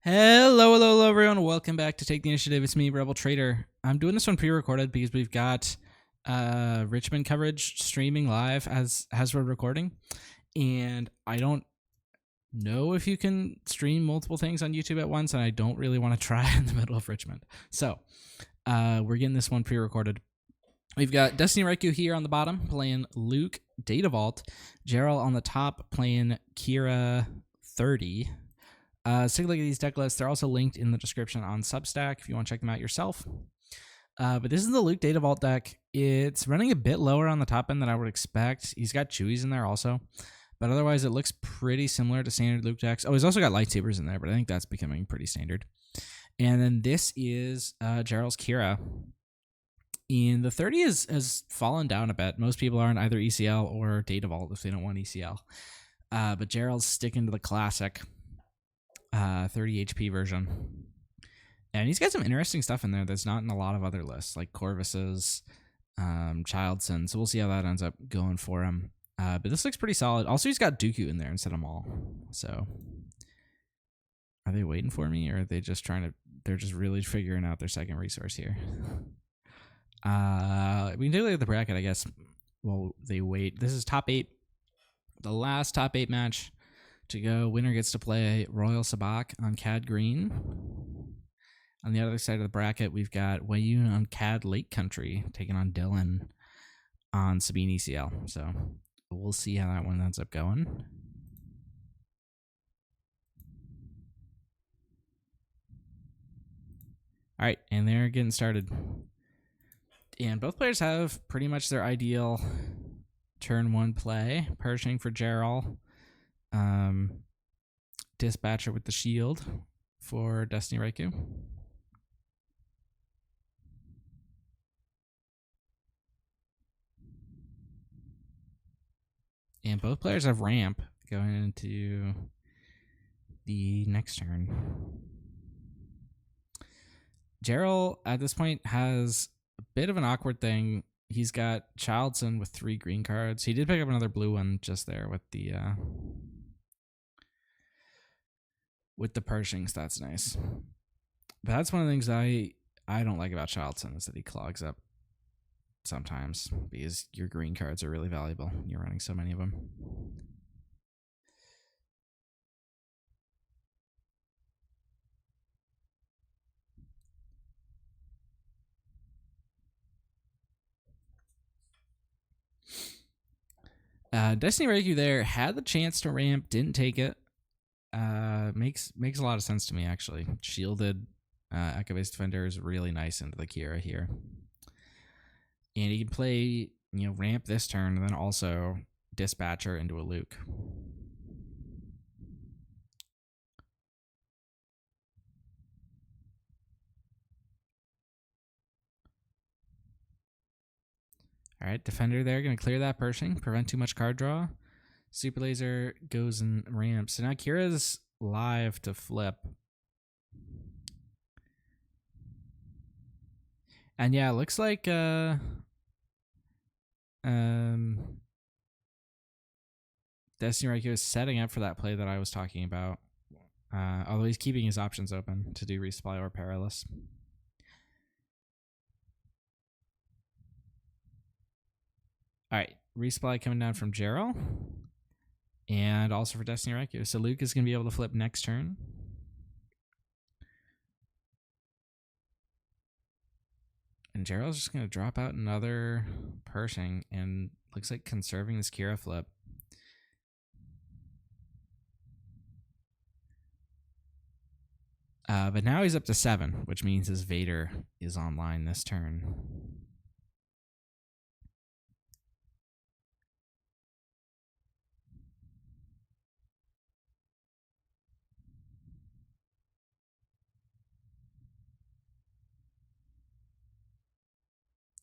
Hello, everyone. Welcome back to Take the Initiative. It's me, Rebel Trader. I'm doing this one pre-recorded because we've got Richmond coverage streaming live as we're recording, and I don't know if you can stream multiple things on YouTube at once, and I don't really want to try in the middle of Richmond. So we're getting this one pre-recorded. We've got DestinyRiky here on the bottom playing Luke Data Vault, Jarol on the top playing Qi'ra 30. Let's take a look at these deck lists. They're also linked in the description on Substack if you want to check them out yourself. But this is the Luke Data Vault deck. It's running a bit lower on the top end than I would expect. He's got Chewies in there also. But otherwise, it looks pretty similar to standard Luke decks. Oh, he's also got lightsabers in there, but I think that's becoming pretty standard. And then this is Jarol's Qi'ra. And the 30 has fallen down a bit. Most people are on either ECL or Data Vault if they don't want ECL. But Jarol's sticking to the classic 30 HP version. And he's got some interesting stuff in there that's not in a lot of other lists, like Corvus's, Childson. So we'll see how that ends up going for him. But this looks pretty solid. Also, he's got Dooku in there instead of Maul. So are they waiting for me, or are they just they're just really figuring out their second resource here? We can take a look at the bracket, I guess. Well, they wait. This is top 8. The last top 8 match to go. Winner gets to play Royal Sabak on Cad Green. On the other side of the bracket, we've got Wayun on Cad Lake Country taking on Dylan on Sabine ECL. So we'll see how that one ends up going. All right, and they're getting started. And both players have pretty much their ideal turn 1 play. Pershing for Jarol. Dispatcher with the shield for DestinyRiky. And both players have ramp going into the next turn. Jarol at this point has a bit of an awkward thing. He's got Childson with 3 green cards. He did pick up another blue one just there with the Pershings. That's nice. But that's one of the things I don't like about Childson is that he clogs up sometimes because your green cards are really valuable. You're running so many of them. DestinyRiky there had the chance to ramp, didn't take it. Makes a lot of sense to me, actually. Shielded Echo-based Defender is really nice into the Qi'ra here. And he can play, ramp this turn and then also Dispatcher into a Luke. All right, Defender there, going to clear that Pershing, prevent too much card draw. Super Laser goes and ramps. So now Qi'ra's live to flip. And yeah, it looks like DestinyRiky is setting up for that play that I was talking about. Although he's keeping his options open to do resupply or perilous. All right, resupply coming down from Jarol. And also for DestinyRiky. So Luke is going to be able to flip next turn. And Jarol's just going to drop out another Pershing and looks like conserving this Qi'ra flip. But now he's up to 7, which means his Vader is online this turn.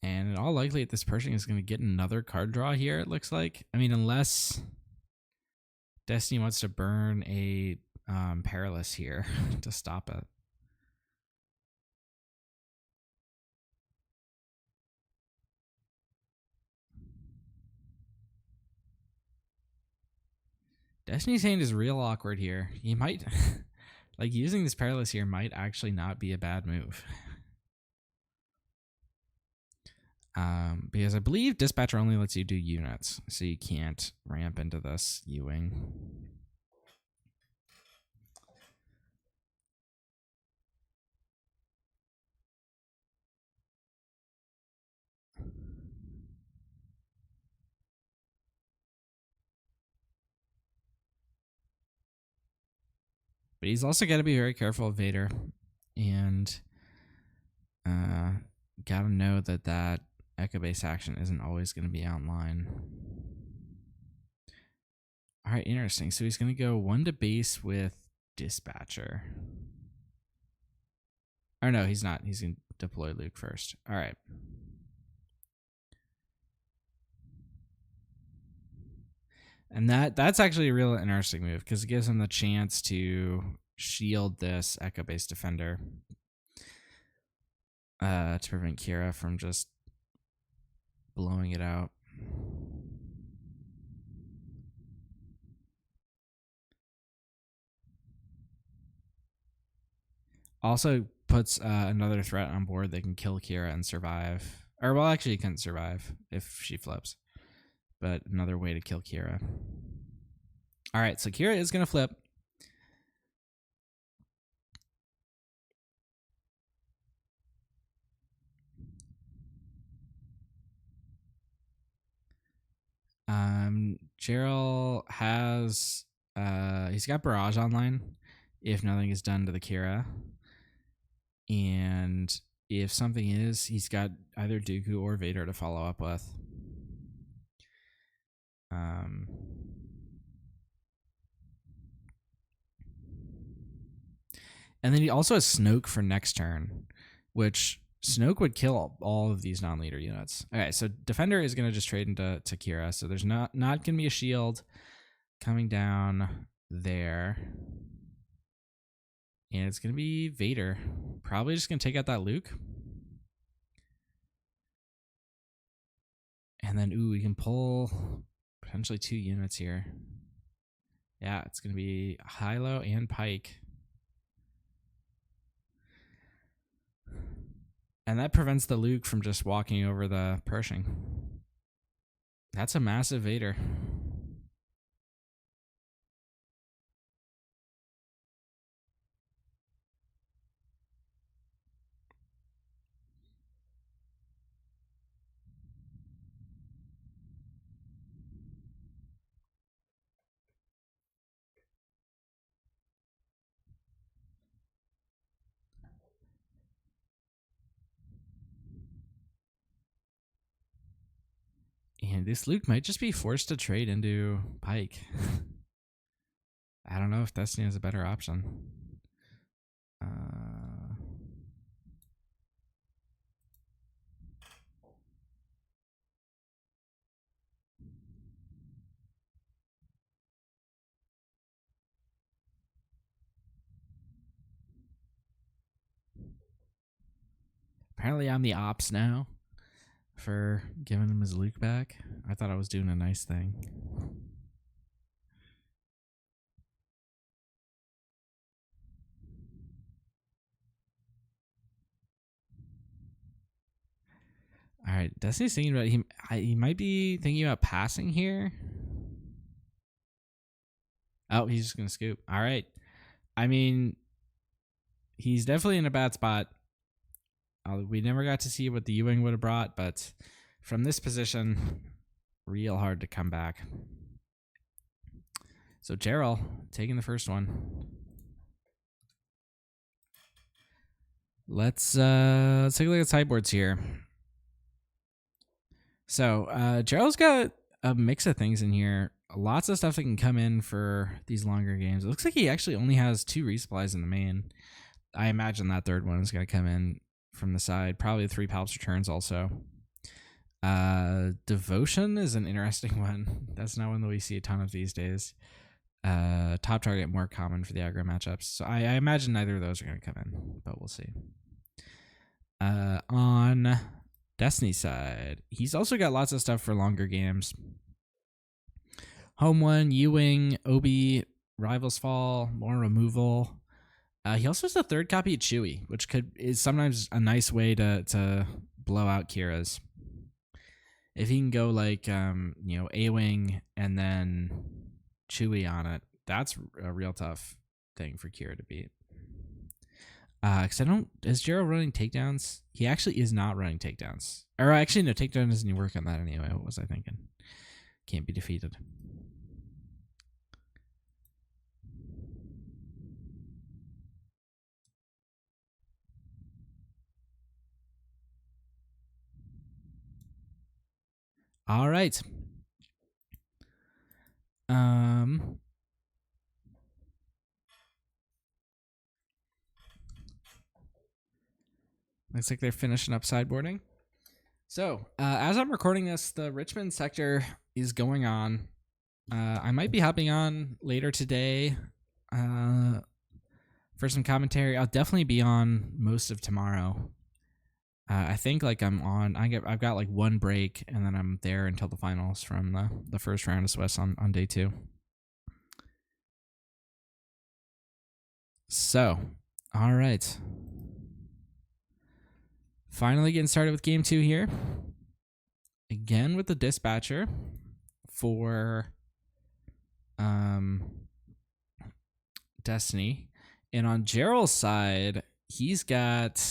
And in all likelihood, this Pershing is going to get another card draw here, it looks like. I mean, unless Destiny wants to burn a Perilous here to stop it. Destiny's hand is real awkward here. He might... Like, using this Perilous here might actually not be a bad move. Because I believe Dispatcher only lets you do units, so you can't ramp into this U-Wing. But he's also got to be very careful of Vader, and got to know that that Echo Base action isn't always going to be online. All right, interesting. So he's going to go 1 to base with Dispatcher. Or no, he's not. He's going to deploy Luke first. All right. And that's actually a real interesting move because it gives him the chance to shield this Echo Base Defender to prevent Qi'ra from just blowing it out. Also puts another threat on board that can kill Qi'ra and survive. Or, well, actually, he couldn't survive if she flips. But another way to kill Qi'ra. All right, so Qi'ra is going to flip. Jarol has he's got Barrage online if nothing is done to the Qi'ra. And if something is, he's got either Dooku or Vader to follow up with. And then he also has Snoke for next turn, which Snoke would kill all of these non-leader units. Okay, so Defender is going to just trade into Qi'ra, so there's not going to be a shield coming down there. And it's going to be Vader. Probably just going to take out that Luke. And then, ooh, we can pull potentially 2 units here. Yeah, it's going to be Hilo and Pike. And that prevents the Luke from just walking over the Pershing. That's a massive Vader. And this Luke might just be forced to trade into Pike. I don't know if Destiny is a better option. Apparently I'm the ops now for giving him his Luke back. I thought I was doing a nice thing. All right, Destiny's thinking about he might be thinking about passing here. Oh, he's just gonna scoop. All right, I mean, he's definitely in a bad spot. We never got to see what the U-Wing would have brought, but from this position, real hard to come back. So Jarol taking the first one. Let's take a look at sideboards here. So Jarol's got a mix of things in here. Lots of stuff that can come in for these longer games. It looks like he actually only has 2 resupplies in the main. I imagine that third one is going to come in from the side. Probably 3 Palps returns also. Devotion is an interesting one. That's not one that we see a ton of these days. Top target more common for the aggro matchups. So I imagine neither of those are going to come in, but we'll see. On Destiny's side, he's also got lots of stuff for longer games. Home 1, U-Wing, Obi, Rivals Fall, more removal. He also has the third copy of Chewy, which is sometimes a nice way to blow out Qi'ras. If he can go like A-Wing and then Chewy on it, that's a real tough thing for Qi'ra to beat. Because is Jarol running takedowns? He actually is not running takedowns. Or actually, no, takedown doesn't even work on that anyway. What was I thinking? Can't be defeated. All right. Looks like they're finishing up sideboarding. So, as I'm recording this, the Richmond sector is going on. I might be hopping on later today for some commentary. I'll definitely be on most of tomorrow. I think like I've got like one break, and then I'm there until the finals from the first round of Swiss on day 2. So, all right. Finally getting started with game 2 here. Again with the dispatcher for Destiny. And on Jarol's side, he's got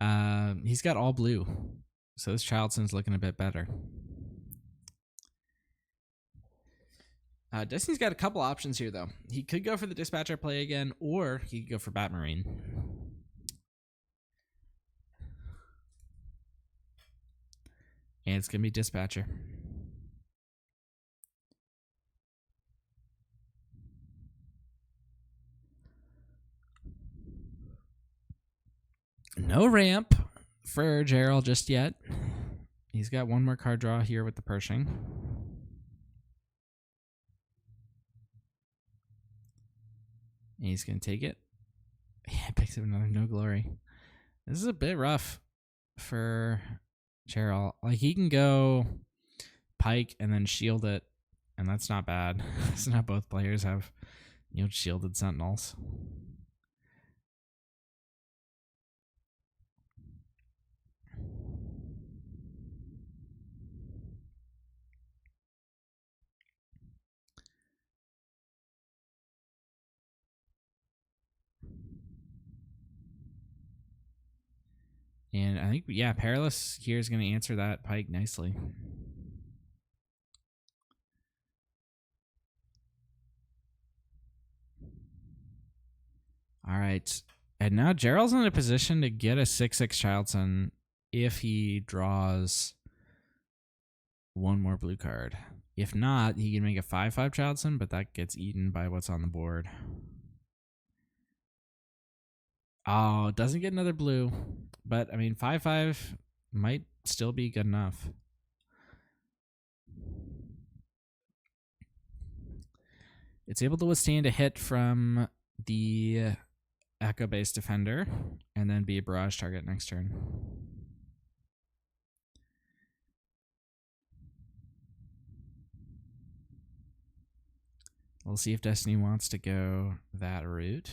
all blue. So this Childson's looking a bit better. Destiny's got a couple options here, though. He could go for the dispatcher play again, or he could go for Batmarine. And it's going to be dispatcher. No ramp for Jarol just yet. He's got one more card draw here with the Pershing. And he's going to take it. Yeah, picks up another No Glory. This is a bit rough for Jarol. Like, he can go Pike and then shield it, and that's not bad. So now both players have, shielded Sentinels. And I think, Perilous here is going to answer that Pike nicely. All right. And now Jarol's in a position to get a 6/6 Childson if he draws one more blue card. If not, he can make a 5/5 Childson, but that gets eaten by what's on the board. Oh, doesn't get another blue. But, 5/5 might still be good enough. It's able to withstand a hit from the Echo-based defender and then be a barrage target next turn. We'll see if Destiny wants to go that route.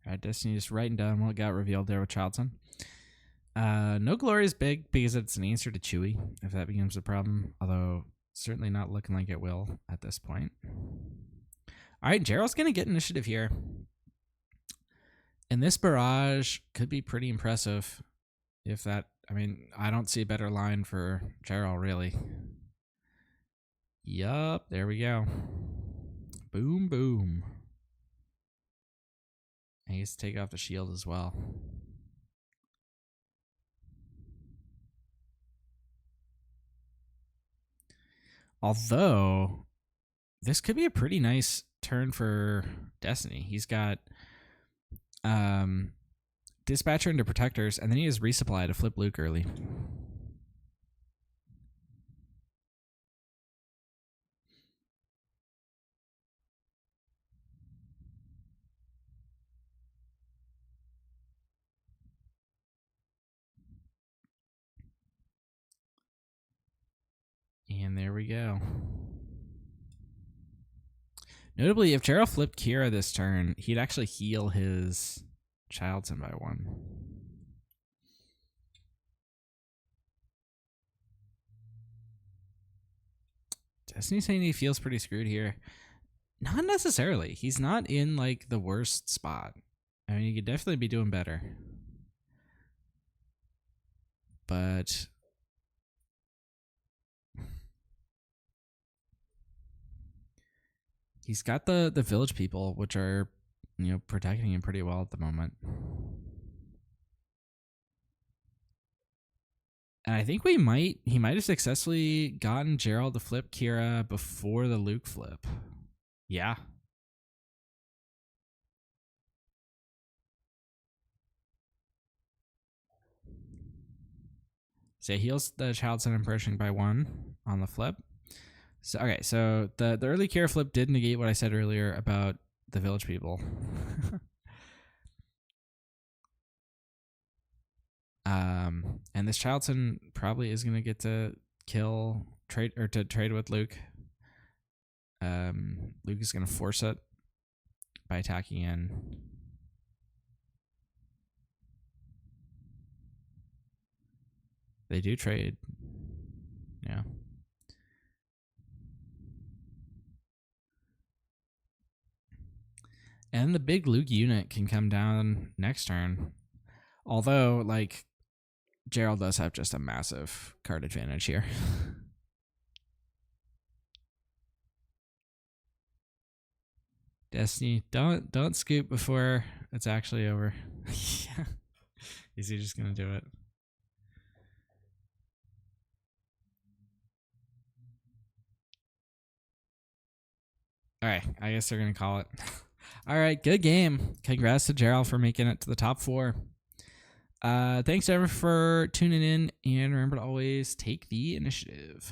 All right, Destiny just writing down what got revealed there with Childson. No Glory is big because it's an answer to Chewy, if that becomes a problem. Although, certainly not looking like it will at this point. All right, Jarol's going to get initiative here. And this barrage could be pretty impressive. If that, I don't see a better line for Jarol, really. Yup, there we go. Boom, boom. And he gets to take off the shield as well. Although, this could be a pretty nice turn for Destiny. He's got Dispatcher into Protectors, and then he has Resupply to flip Luke early. And there we go. Notably, if Jarol flipped Qi'ra this turn, he'd actually heal his Childson by 1. Destiny's saying he feels pretty screwed here. Not necessarily. He's not in like the worst spot. I mean, he could definitely be doing better. But he's got the village people, which are, you know, protecting him pretty well at the moment. And I think he might have successfully gotten Jarol to flip Qi'ra before the Luke flip. Yeah. So he heals the Childson and Pershing by 1 on the flip. So okay, so the early Qi'ra flip did negate what I said earlier about the village people. And this Childson probably is gonna get to trade with Luke. Luke is gonna force it by attacking in. They do trade. Yeah. And the big Luke unit can come down next turn. Although, like, Jarol does have just a massive card advantage here. Destiny, don't scoop before it's actually over. Yeah. Is he just gonna do it? Alright, I guess they're gonna call it. Alright, good game. Congrats to Jarol for making it to the top 4. Thanks everyone for tuning in, and remember to always take the initiative.